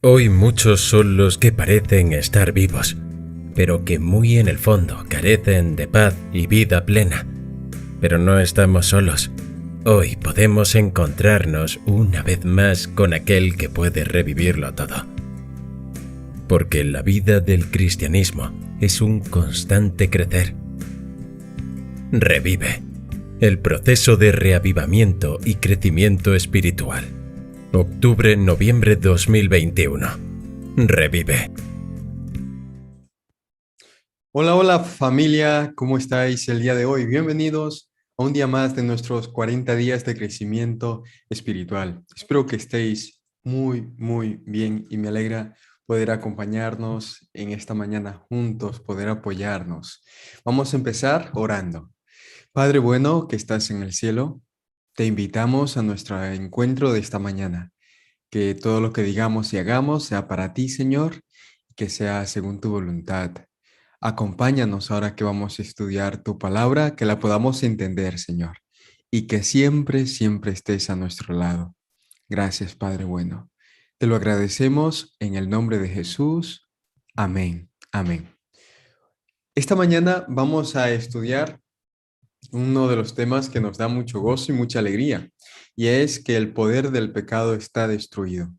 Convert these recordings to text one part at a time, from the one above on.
Hoy muchos son los que parecen estar vivos, pero que muy en el fondo carecen de paz y vida plena. Pero no estamos solos. Hoy podemos encontrarnos una vez más con aquel que puede revivirlo todo. Porque la vida del cristianismo es un constante crecer. Revive. El proceso de reavivamiento y crecimiento espiritual. Octubre-noviembre 2021. Revive. Hola, hola familia, ¿cómo estáis el día de hoy? Bienvenidos a un día más de nuestros 40 días de crecimiento espiritual. Espero que estéis muy bien y me alegra poder acompañarnos en esta mañana juntos, poder apoyarnos. Vamos a empezar orando. Padre bueno que estás en el cielo, te invitamos a nuestro encuentro de esta mañana. Que todo lo que digamos y hagamos sea para ti, Señor, que sea según tu voluntad. Acompáñanos ahora que vamos a estudiar tu palabra, que la podamos entender, Señor, y que siempre estés a nuestro lado. Gracias, Padre bueno. Te lo agradecemos en el nombre de Jesús. Amén. Amén. Esta mañana vamos a estudiar uno de los temas que nos da mucho gozo y mucha alegría, y es que el poder del pecado está destruido.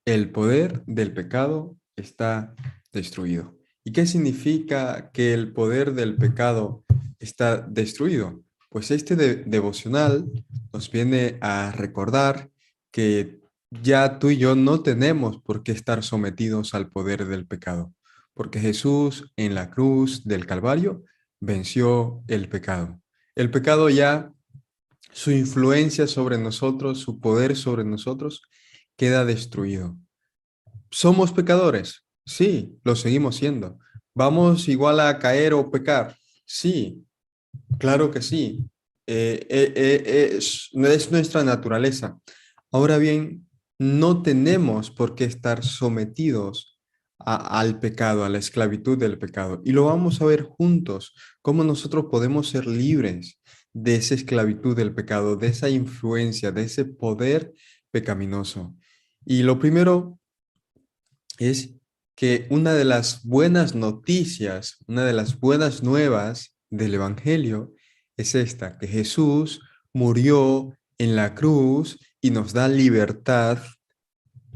El poder del pecado está destruido. ¿Y qué significa que el poder del pecado está destruido? Pues este devocional nos viene a recordar que ya tú y yo no tenemos por qué estar sometidos al poder del pecado, porque Jesús en la cruz del Calvario venció el pecado. El pecado ya, su influencia sobre nosotros, su poder sobre nosotros, queda destruido. ¿Somos pecadores? Sí, lo seguimos siendo. ¿Vamos igual a caer o pecar? Sí, claro que sí. Es nuestra naturaleza. Ahora bien, no tenemos por qué estar sometidos al pecado, a la esclavitud del pecado. Y lo vamos a ver juntos, cómo nosotros podemos ser libres de esa esclavitud del pecado, de esa influencia, de ese poder pecaminoso. Y lo primero es que una de las buenas noticias, una de las buenas nuevas del Evangelio es esta, que Jesús murió en la cruz y nos da libertad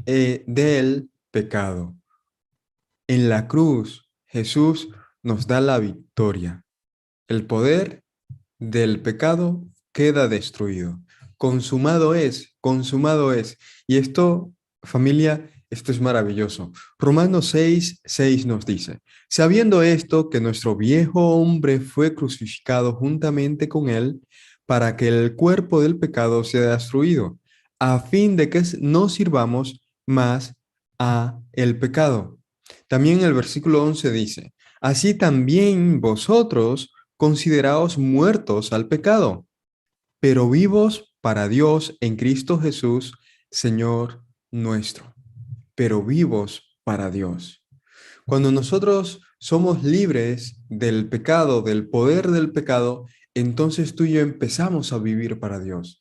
del pecado. En la cruz, Jesús nos da la victoria. El poder del pecado queda destruido. Consumado es, consumado es. Y esto, familia, esto es maravilloso. Romanos 6:6 nos dice, sabiendo esto, que nuestro viejo hombre fue crucificado juntamente con él, para que el cuerpo del pecado sea destruido, a fin de que no sirvamos más a el pecado. También el versículo 11 dice, así también vosotros consideraos muertos al pecado, pero vivos para Dios en Cristo Jesús, Señor nuestro. Pero vivos para Dios. Cuando nosotros somos libres del pecado, del poder del pecado, entonces tú y yo empezamos a vivir para Dios.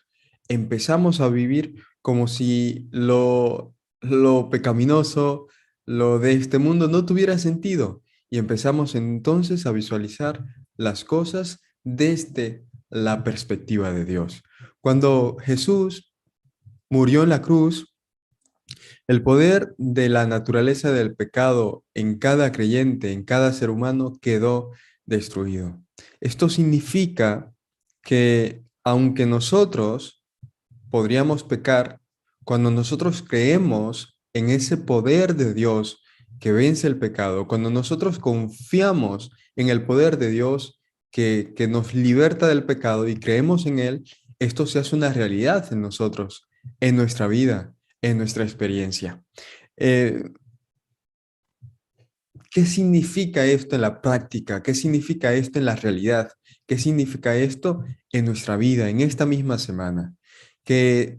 Empezamos a vivir como si lo pecaminoso, lo de este mundo no tuviera sentido. Y empezamos entonces a visualizar las cosas desde la perspectiva de Dios. Cuando Jesús murió en la cruz, el poder de la naturaleza del pecado en cada creyente, en cada ser humano, quedó destruido. Esto significa que aunque nosotros podríamos pecar, cuando nosotros creemos en ese poder de Dios que vence el pecado, cuando nosotros confiamos en el poder de Dios que nos liberta del pecado y creemos en Él, esto se hace una realidad en nosotros, en nuestra vida, en nuestra experiencia. Eh, ¿Qué significa esto en la práctica? ¿Qué significa esto en la realidad? ¿Qué significa esto en nuestra vida, en esta misma semana? Que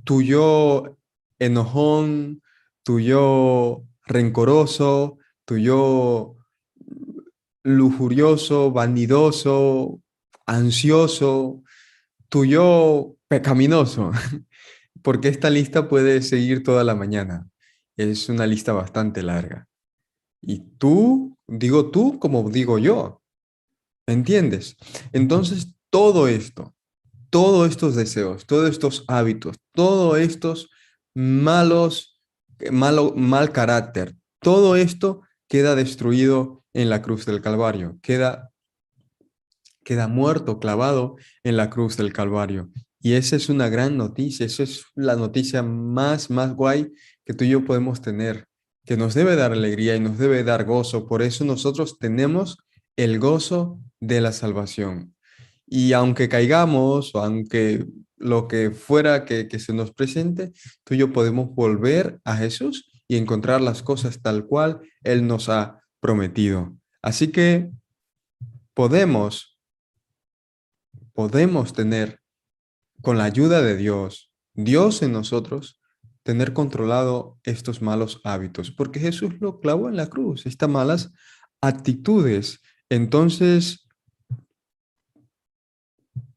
tu yo enojón, tu yo rencoroso, tu yo lujurioso, vanidoso, ansioso, tu yo pecaminoso, porque esta lista puede seguir toda la mañana. es una lista bastante larga. Y tú, digo tú como digo yo, ¿entiendes? Entonces, todo esto, todos estos deseos, todos estos hábitos, todos estos mal carácter, todo esto queda destruido en la cruz del Calvario, queda muerto, clavado en la cruz del Calvario. Y esa es una gran noticia, esa es la noticia más guay que tú y yo podemos tener, que nos debe dar alegría y nos debe dar gozo. Por eso nosotros tenemos el gozo de la salvación. Y aunque caigamos o aunque lo que fuera que se nos presente, tú y yo podemos volver a Jesús y encontrar las cosas tal cual Él nos ha prometido. Así que podemos, podemos tener con la ayuda de Dios, Dios en nosotros, tener controlado estos malos hábitos, porque Jesús lo clavó en la cruz, estas malas actitudes. Entonces,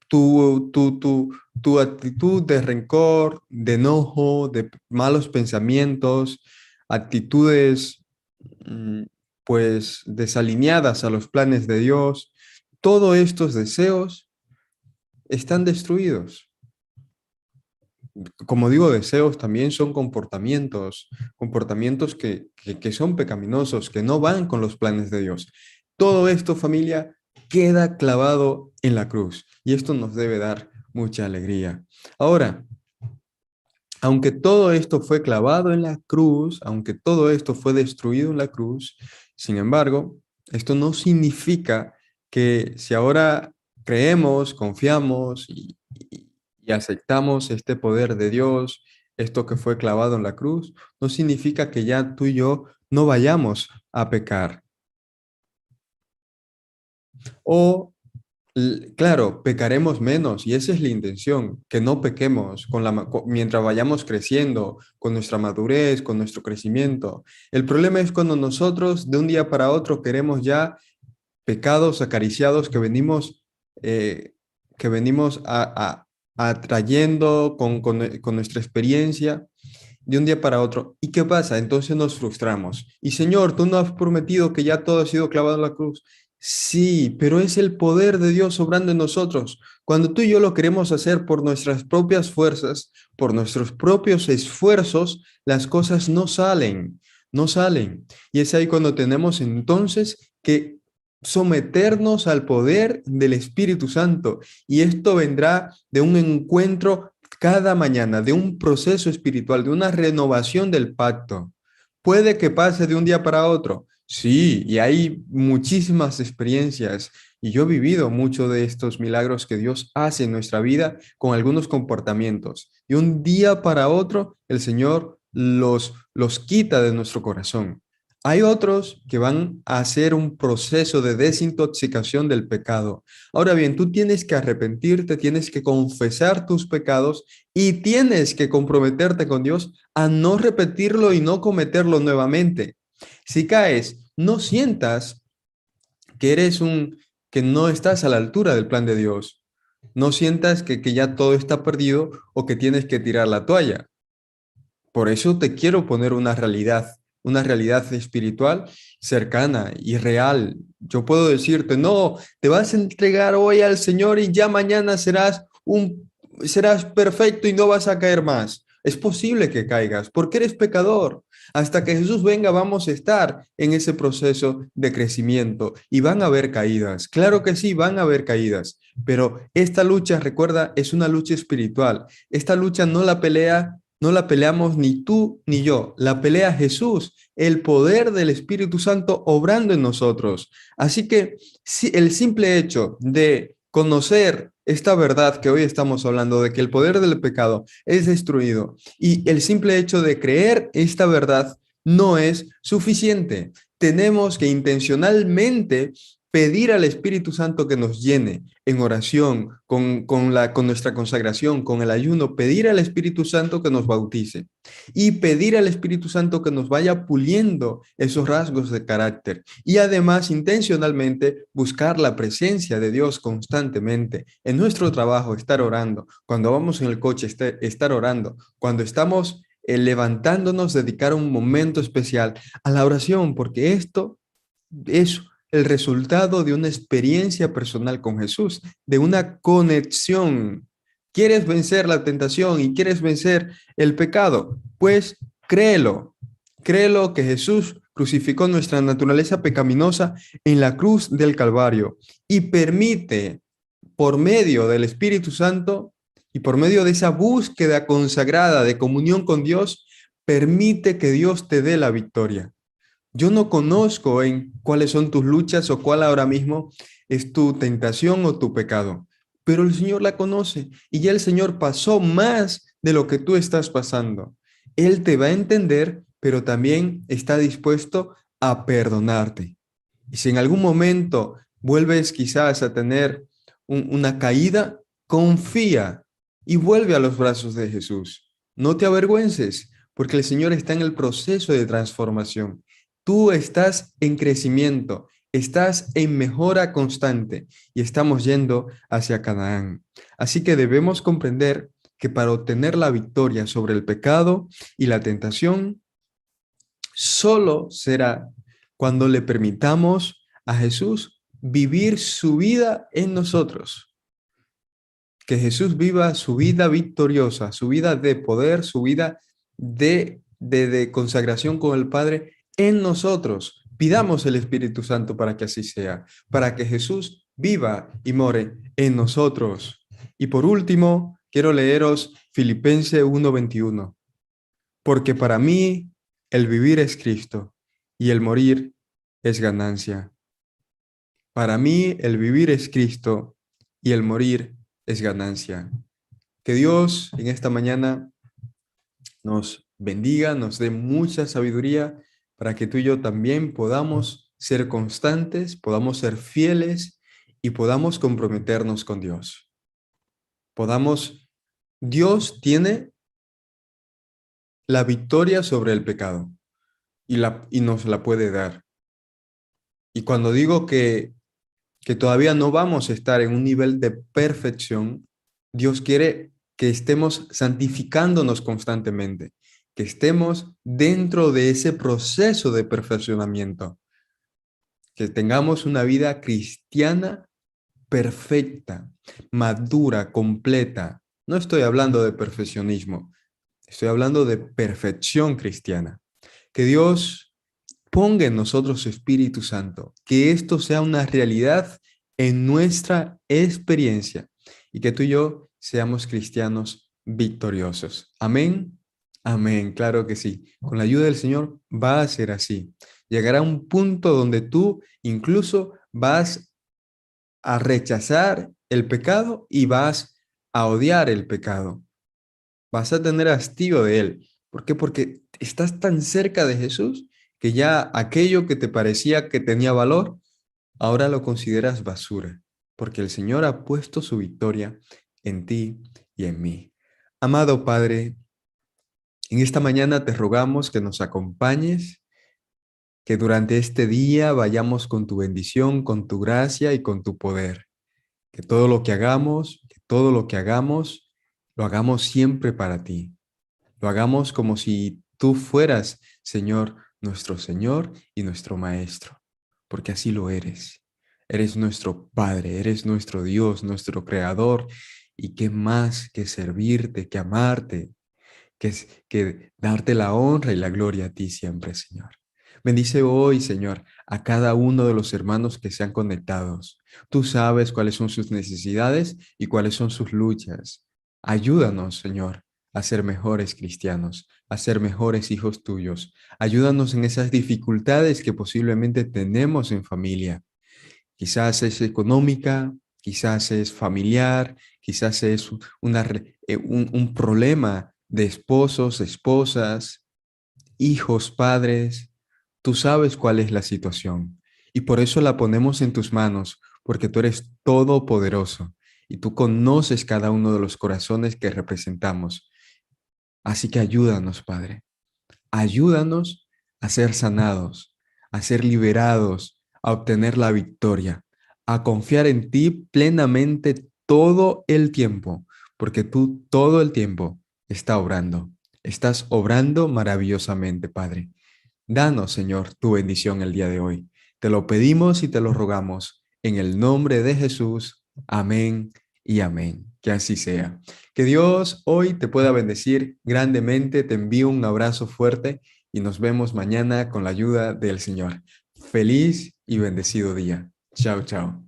tu actitud de rencor, de enojo, de malos pensamientos, actitudes pues desalineadas a los planes de Dios, todos estos deseos están destruidos. Como digo, deseos también son comportamientos, comportamientos que son pecaminosos, que no van con los planes de Dios. Todo esto, familia, queda clavado en la cruz y esto nos debe dar mucha alegría. Ahora, aunque todo esto fue clavado en la cruz, aunque todo esto fue destruido en la cruz, sin embargo, esto no significa que si ahora creemos, confiamos y aceptamos este poder de Dios, esto que fue clavado en la cruz, no significa que ya tú y yo no vayamos a pecar. O claro, pecaremos menos y esa es la intención, que no pequemos mientras vayamos creciendo, con nuestra madurez, con nuestro crecimiento. El problema es cuando nosotros de un día para otro queremos ya pecados acariciados eh, que venimos atrayendo con nuestra experiencia de un día para otro. ¿Y qué pasa? Entonces nos frustramos. Y Señor, tú no has prometido que ya todo ha sido clavado en la cruz. Sí, pero es el poder de Dios obrando en nosotros. Cuando tú y yo lo queremos hacer por nuestras propias fuerzas, por nuestros propios esfuerzos, las cosas no salen, no salen. Y es ahí cuando tenemos entonces que someternos al poder del Espíritu Santo. Y esto vendrá de un encuentro cada mañana, de un proceso espiritual, de una renovación del pacto. Puede que pase de un día para otro. Sí, y hay muchísimas experiencias y yo he vivido mucho de estos milagros que Dios hace en nuestra vida con algunos comportamientos. Y un día para otro el Señor los quita de nuestro corazón. Hay otros que van a hacer un proceso de desintoxicación del pecado. Ahora bien, tú tienes que arrepentirte, tienes que confesar tus pecados y tienes que comprometerte con Dios a no repetirlo y no cometerlo nuevamente. Si caes, no sientas que que no estás a la altura del plan de Dios. No sientas que ya todo está perdido o que tienes que tirar la toalla. Por eso te quiero poner una realidad espiritual cercana y real. Yo puedo decirte, no, te vas a entregar hoy al Señor y ya mañana serás perfecto y no vas a caer más. Es posible que caigas porque eres pecador. Hasta que Jesús venga vamos a estar en ese proceso de crecimiento y van a haber caídas. Claro que sí, van a haber caídas, pero esta lucha, recuerda, es una lucha espiritual. Esta lucha no la peleamos ni tú ni yo, la pelea Jesús, el poder del Espíritu Santo obrando en nosotros. Así que si el simple hecho de conocer esta verdad que hoy estamos hablando, de que el poder del pecado es destruido, y el simple hecho de creer esta verdad no es suficiente. Tenemos que intencionalmente pedir al Espíritu Santo que nos llene en oración, con nuestra consagración, con el ayuno, pedir al Espíritu Santo que nos bautice y pedir al Espíritu Santo que nos vaya puliendo esos rasgos de carácter. Y además, intencionalmente, buscar la presencia de Dios constantemente. En nuestro trabajo, estar orando. Cuando vamos en el coche, estar orando. Cuando estamos levantándonos, dedicar un momento especial a la oración, porque esto es el resultado de una experiencia personal con Jesús, de una conexión. ¿Quieres vencer la tentación y quieres vencer el pecado? Pues créelo, créelo que Jesús crucificó nuestra naturaleza pecaminosa en la cruz del Calvario y permite, por medio del Espíritu Santo y por medio de esa búsqueda consagrada de comunión con Dios, permite que Dios te dé la victoria. Yo no conozco en cuáles son tus luchas o cuál ahora mismo es tu tentación o tu pecado, pero el Señor la conoce y ya el Señor pasó más de lo que tú estás pasando. Él te va a entender, pero también está dispuesto a perdonarte. Y si en algún momento vuelves quizás a tener una caída, confía y vuelve a los brazos de Jesús. No te avergüences, porque el Señor está en el proceso de transformación. Tú estás en crecimiento, estás en mejora constante y estamos yendo hacia Canaán. Así que debemos comprender que para obtener la victoria sobre el pecado y la tentación, solo será cuando le permitamos a Jesús vivir su vida en nosotros. Que Jesús viva su vida victoriosa, su vida de poder, su vida de consagración con el Padre en nosotros. Pidamos el Espíritu Santo para que así sea, para que Jesús viva y more en nosotros. Y por último, quiero leeros Filipenses 1:21. Porque para mí el vivir es Cristo y el morir es ganancia. Para mí el vivir es Cristo y el morir es ganancia. Que Dios en esta mañana nos bendiga, nos dé mucha sabiduría para que tú y yo también podamos ser constantes, podamos ser fieles y podamos comprometernos con Dios. Dios tiene la victoria sobre el pecado y nos la puede dar. Y cuando digo que todavía no vamos a estar en un nivel de perfección, Dios quiere que estemos santificándonos constantemente, que estemos dentro de ese proceso de perfeccionamiento, que tengamos una vida cristiana perfecta, madura, completa. No estoy hablando de perfeccionismo, estoy hablando de perfección cristiana. Que Dios ponga en nosotros su Espíritu Santo, que esto sea una realidad en nuestra experiencia y que tú y yo seamos cristianos victoriosos. Amén. Amén, claro que sí. Con la ayuda del Señor va a ser así. Llegará un punto donde tú incluso vas a rechazar el pecado y vas a odiar el pecado. Vas a tener hastío de él. ¿Por qué? Porque estás tan cerca de Jesús que ya aquello que te parecía que tenía valor, ahora lo consideras basura, porque el Señor ha puesto su victoria en ti y en mí. Amado Padre, en esta mañana te rogamos que nos acompañes, que durante este día vayamos con tu bendición, con tu gracia y con tu poder. Que todo lo que hagamos, lo hagamos siempre para ti. Lo hagamos como si tú fueras, Señor, nuestro Señor y nuestro Maestro, porque así lo eres. Eres nuestro Padre, eres nuestro Dios, nuestro Creador, y qué más que servirte, que amarte, que darte la honra y la gloria a ti siempre, Señor. Bendice hoy, Señor, a cada uno de los hermanos que sean conectados. Tú sabes cuáles son sus necesidades y cuáles son sus luchas. Ayúdanos, Señor, a ser mejores cristianos, a ser mejores hijos tuyos. Ayúdanos en esas dificultades que posiblemente tenemos en familia. Quizás es económica, quizás es familiar, quizás es un problema de esposos, esposas, hijos, padres. Tú sabes cuál es la situación y por eso la ponemos en tus manos, porque tú eres todopoderoso y tú conoces cada uno de los corazones que representamos. Así que ayúdanos, Padre. Ayúdanos a ser sanados, a ser liberados, a obtener la victoria, a confiar en ti plenamente todo el tiempo, porque tú todo el tiempo está obrando Estás obrando maravillosamente, Padre. Danos, Señor, tu bendición el día de hoy. Te lo pedimos y te lo rogamos en el nombre de Jesús. Amén y amén. Que así sea. Que Dios hoy te pueda bendecir grandemente. Te envío un abrazo fuerte y nos vemos mañana con la ayuda del Señor. Feliz y bendecido día. Chao, chao.